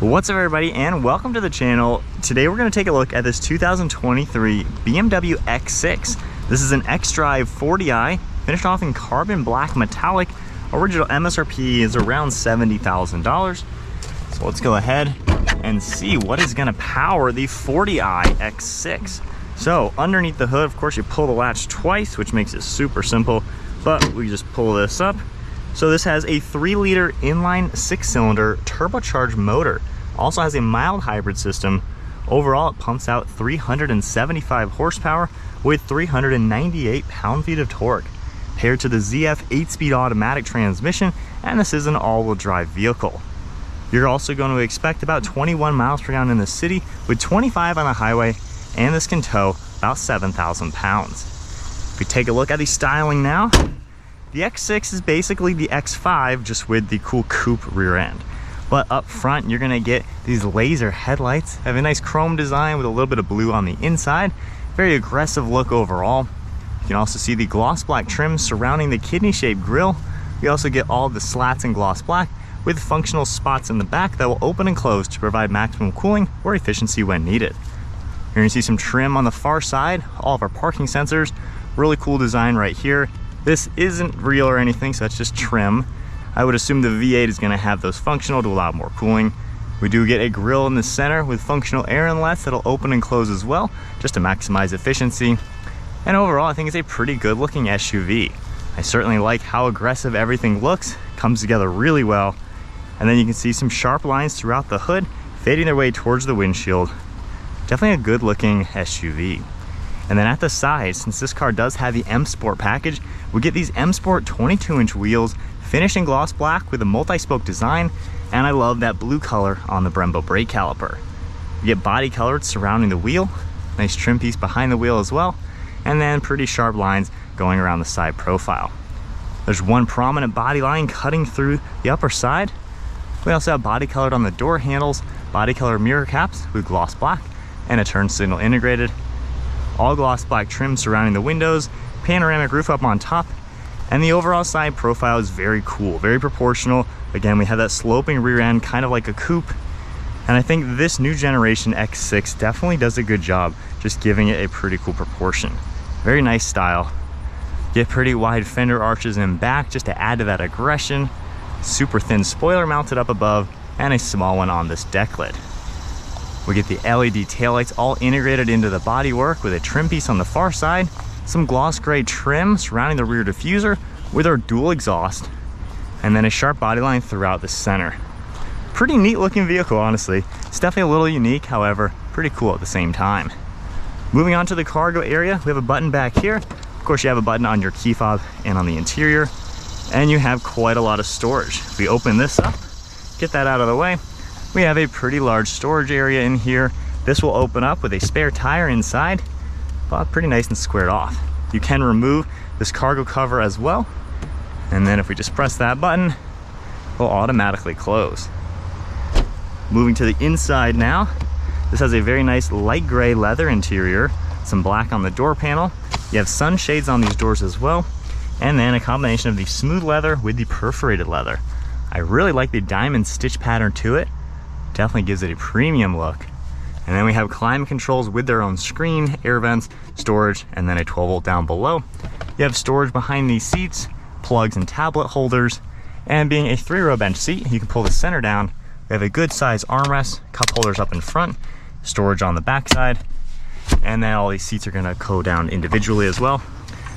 What's up everybody, and welcome to the channel. Today we're going to take a look at this 2023 BMW X6. This is an xDrive40i, finished off in carbon black metallic. Original MSRP is around $70,000. So let's go ahead and see what is going to power the 40i X6. So underneath the hood, of course, you pull the latch twice, which makes it super simple, but we just pull this up. So this has a 3-liter inline 6-cylinder turbocharged motor. Also has a mild hybrid system. Overall, it pumps out 375 horsepower with 398 pound-feet of torque, paired to the ZF 8-speed automatic transmission, and this is an all-wheel drive vehicle. You're also going to expect about 21 miles per gallon in the city with 25 on the highway, and this can tow about 7,000 pounds. If we take a look at the styling now, the X6 is basically the X5, just with the cool coupe rear end. But up front, you're gonna get these laser headlights. Have a nice chrome design with a little bit of blue on the inside. Very aggressive look overall. You can also see the gloss black trim surrounding the kidney-shaped grille. We also get all of the slats in gloss black with functional spots in the back that will open and close to provide maximum cooling or efficiency when needed. You're gonna see some trim on the far side, all of our parking sensors. Really cool design right here. This isn't real or anything, so that's just trim. I would assume the V8 is going to have those functional to allow more cooling. We do get a grille in the center with functional air inlets that'll open and close as well, just to maximize efficiency. And overall, I think it's a pretty good looking SUV. I certainly like how aggressive everything looks, comes together really well. And then you can see some sharp lines throughout the hood, fading their way towards the windshield. Definitely a good looking SUV. And then at the side, since this car does have the M Sport package, we get these M Sport 22-inch wheels finished in gloss black with a multi-spoke design, and I love that blue color on the Brembo brake caliper. We get body colored surrounding the wheel, nice trim piece behind the wheel as well, and then pretty sharp lines going around the side profile. There's one prominent body line cutting through the upper side. We also have body colored on the door handles, body colored mirror caps with gloss black, and a turn signal integrated. All gloss black trim surrounding the windows, panoramic roof up on top, and the overall side profile is very cool, very proportional. Again, we have that sloping rear end, kind of like a coupe, and I think this new generation X6 definitely does a good job just giving it a pretty cool proportion. Very nice style. Get pretty wide fender arches in back just to add to that aggression. Super thin spoiler mounted up above, and a small one on this deck lid. We get the LED taillights all integrated into the bodywork with a trim piece on the far side, some gloss gray trim surrounding the rear diffuser with our dual exhaust, and then a sharp body line throughout the center. Pretty neat looking vehicle, honestly. It's definitely a little unique, however, pretty cool at the same time. Moving on to the cargo area, we have a button back here. Of course, you have a button on your key fob and on the interior, and you have quite a lot of storage. If we open this up, get that out of the way, we have a pretty large storage area in here. This will open up with a spare tire inside, but pretty nice and squared off. You can remove this cargo cover as well, and then if we just press that button, it will automatically close. Moving to the inside now, this has a very nice light gray leather interior, some black on the door panel. You have sunshades on these doors as well, and then a combination of the smooth leather with the perforated leather. I really like the diamond stitch pattern to it. Definitely gives it a premium look. And then we have climate controls with their own screen, air vents, storage, and then a 12-volt down below. You have storage behind these seats, plugs and tablet holders, and being a 3-row bench seat, you can pull the center down. We have a good size armrest, cup holders up in front, storage on the back side, and then all these seats are gonna go down individually as well.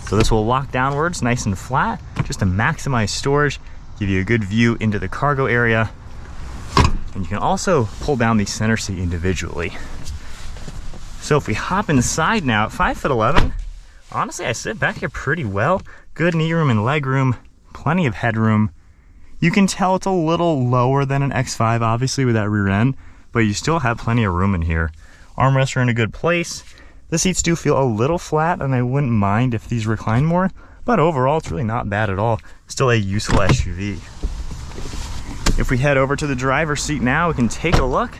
So this will lock downwards nice and flat, just to maximize storage, give you a good view into the cargo area. And you can also pull down the center seat individually. So if we hop inside now, at 5'11", honestly, I sit back here pretty well. Good knee room and leg room, plenty of headroom. You can tell it's a little lower than an X5, obviously, with that rear end, but you still have plenty of room in here. Armrests are in a good place. The seats do feel a little flat, and I wouldn't mind if these recline more, but overall, it's really not bad at all. Still a useful SUV. If we head over to the driver's seat now, we can take a look.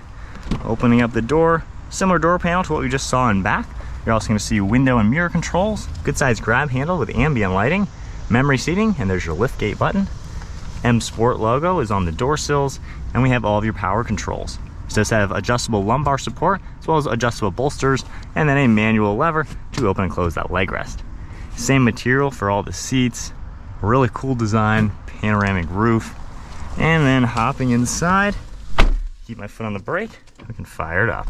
Opening up the door, similar door panel to what we just saw in back. You're also going to see window and mirror controls, good size grab handle with ambient lighting, memory seating, and there's your lift gate button. M Sport logo is on the door sills, and we have all of your power controls. This does have adjustable lumbar support, as well as adjustable bolsters, and then a manual lever to open and close that leg rest. Same material for all the seats, really cool design, panoramic roof, and then hopping inside, keep my foot on the brake, we can fire it up.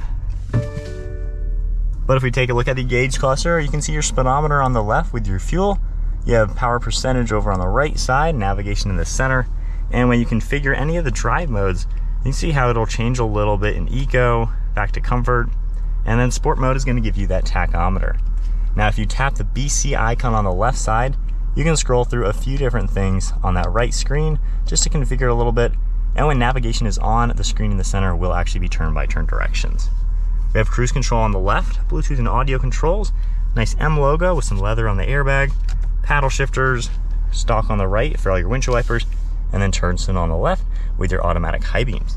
But if we take a look at the gauge cluster, you can see your speedometer on the left with your fuel. You have power percentage over on the right side, navigation in the center, and when you configure any of the drive modes, you can see how it'll change a little bit in eco, back to comfort, and then sport mode is going to give you that tachometer. Now if you tap the BC icon on the left side, you can scroll through a few different things on that right screen just to configure a little bit, and when navigation is on, the screen in the center will actually be turn-by-turn directions. We have cruise control on the left, Bluetooth and audio controls, nice M logo with some leather on the airbag, paddle shifters, stock on the right for all your windshield wipers, and then turn signal on the left with your automatic high beams.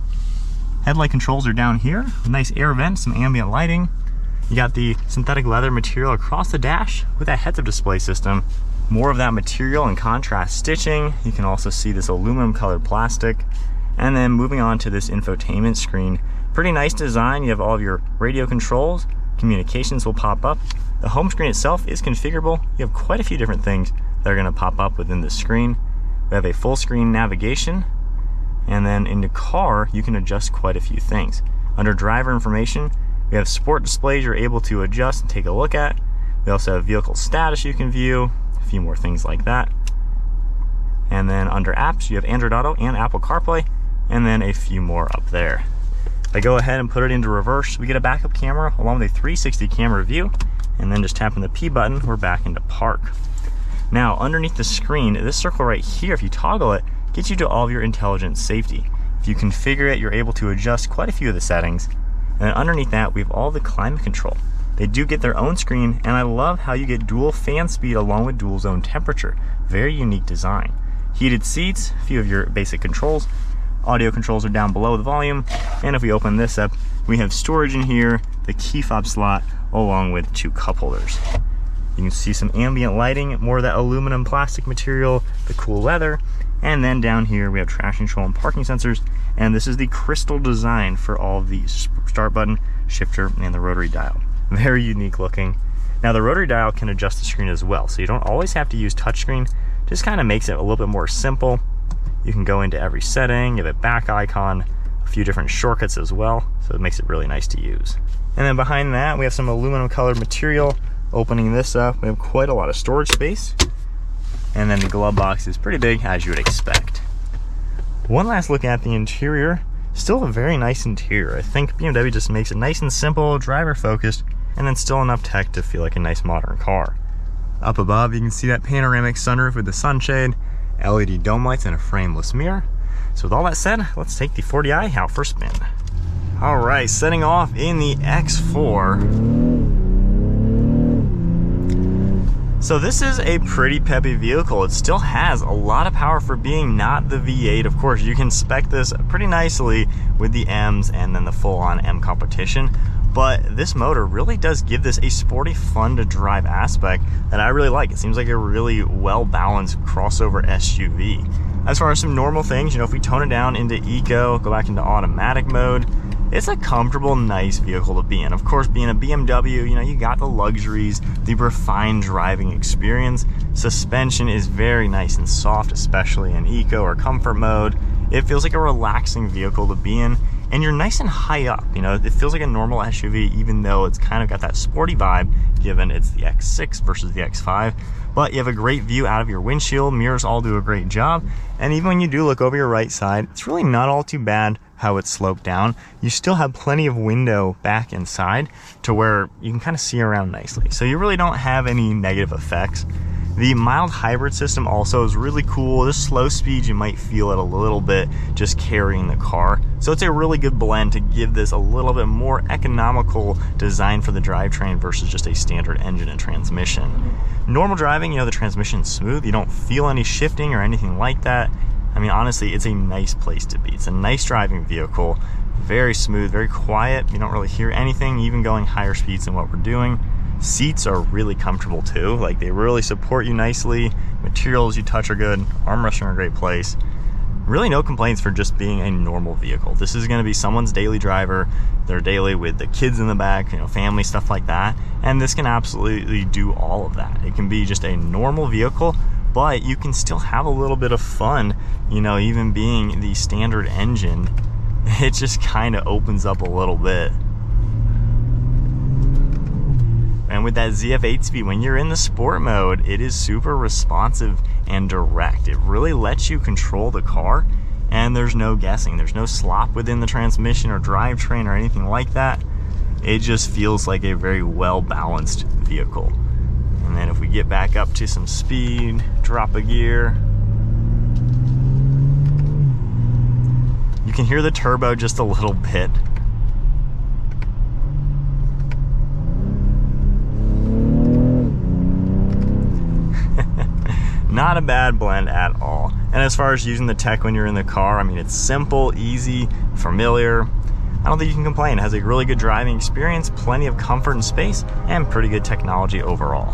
Headlight controls are down here, nice air vent, some ambient lighting. You got the synthetic leather material across the dash with that heads-up display system. More of that material and contrast stitching. You can also see this aluminum colored plastic. And then moving on to this infotainment screen. Pretty nice design. You have all of your radio controls, communications will pop up. The home screen itself is configurable. You have quite a few different things that are going to pop up within the screen. We have a full screen navigation, and then in the car you can adjust quite a few things. Under driver information, we have sport displays you're able to adjust and take a look at. We also have vehicle status you can view, a few more things like that. And then under apps you have Android Auto and Apple CarPlay, and then a few more up there. If I go ahead and put it into reverse, we get a backup camera along with a 360 camera view, and then just tapping the P button, we're back into park. Now, underneath the screen, this circle right here, if you toggle it, gets you to all of your intelligent safety. If you configure it, you're able to adjust quite a few of the settings. And then underneath that, we have all the climate control. They do get their own screen, and I love how you get dual fan speed along with dual zone temperature. Very unique design. Heated seats, a few of your basic controls. Audio controls are down below the volume, and if we open this up, we have storage in here, the key fob slot, along with 2 cup holders. You can see some ambient lighting, more of that aluminum plastic material, the cool leather, and then down here we have traction control and parking sensors, and this is the crystal design for all of the start button, shifter, and the rotary dial. Very unique looking. Now the rotary dial can adjust the screen as well, so you don't always have to use touchscreen, just kind of makes it a little bit more simple. You can go into every setting, you have a back icon, a few different shortcuts as well, so it makes it really nice to use. And then behind that, we have some aluminum colored material. Opening this up, we have quite a lot of storage space. And then the glove box is pretty big, as you would expect. One last look at the interior. Still a very nice interior. I think BMW just makes it nice and simple, driver focused, and then still enough tech to feel like a nice modern car. Up above, you can see that panoramic sunroof with the sunshade, LED dome lights, and a frameless mirror. So with all that said, let's take the 40i out for a spin. All right, setting off in the X4. So this is a pretty peppy vehicle. It still has a lot of power for being not the V8. Of course, you can spec this pretty nicely with the M's and then the full-on M competition. But this motor really does give this a sporty, fun to drive aspect that I really like. It seems like a really well-balanced crossover SUV. As far as some normal things, you know, if we tone it down into eco, go back into automatic mode, it's a comfortable, nice vehicle to be in. Of course, being a BMW, you know, you got the luxuries, the refined driving experience. Suspension is very nice and soft, especially in eco or comfort mode. It feels like a relaxing vehicle to be in, and you're nice and high up. You know, it feels like a normal SUV, even though it's kind of got that sporty vibe, given it's the X6 versus the X5. But you have a great view out of your windshield, mirrors all do a great job, and even when you do look over your right side, it's really not all too bad how it's sloped down. You still have plenty of window back inside to where you can kind of see around nicely. So you really don't have any negative effects. The mild hybrid system also is really cool. The slow speed, you might feel it a little bit just carrying the car. So it's a really good blend to give this a little bit more economical design for the drivetrain versus just a standard engine and transmission. Normal driving, you know, the transmission's smooth. You don't feel any shifting or anything like that. I mean, honestly, it's a nice place to be. It's a nice driving vehicle, very smooth, very quiet. You don't really hear anything, even going higher speeds than what we're doing. Seats are really comfortable too. Like, they really support you nicely. Materials you touch are good. Armrests are in a great place. Really no complaints for just being a normal vehicle. This is going to be someone's daily driver, their daily with the kids in the back, you know, family, stuff like that. And this can absolutely do all of that. It can be just a normal vehicle, but you can still have a little bit of fun, you know, even being the standard engine. It just kind of opens up a little bit. And with that ZF8 speed, when you're in the sport mode, it is super responsive and direct. It really lets you control the car, and there's no guessing. There's no slop within the transmission or drivetrain or anything like that. It just feels like a very well-balanced vehicle. And then if we get back up to some speed, drop a gear, you can hear the turbo just a little bit. Not a bad blend at all. And as far as using the tech when you're in the car, I mean, it's simple, easy, familiar. I don't think you can complain. It has a really good driving experience, plenty of comfort and space, and pretty good technology overall.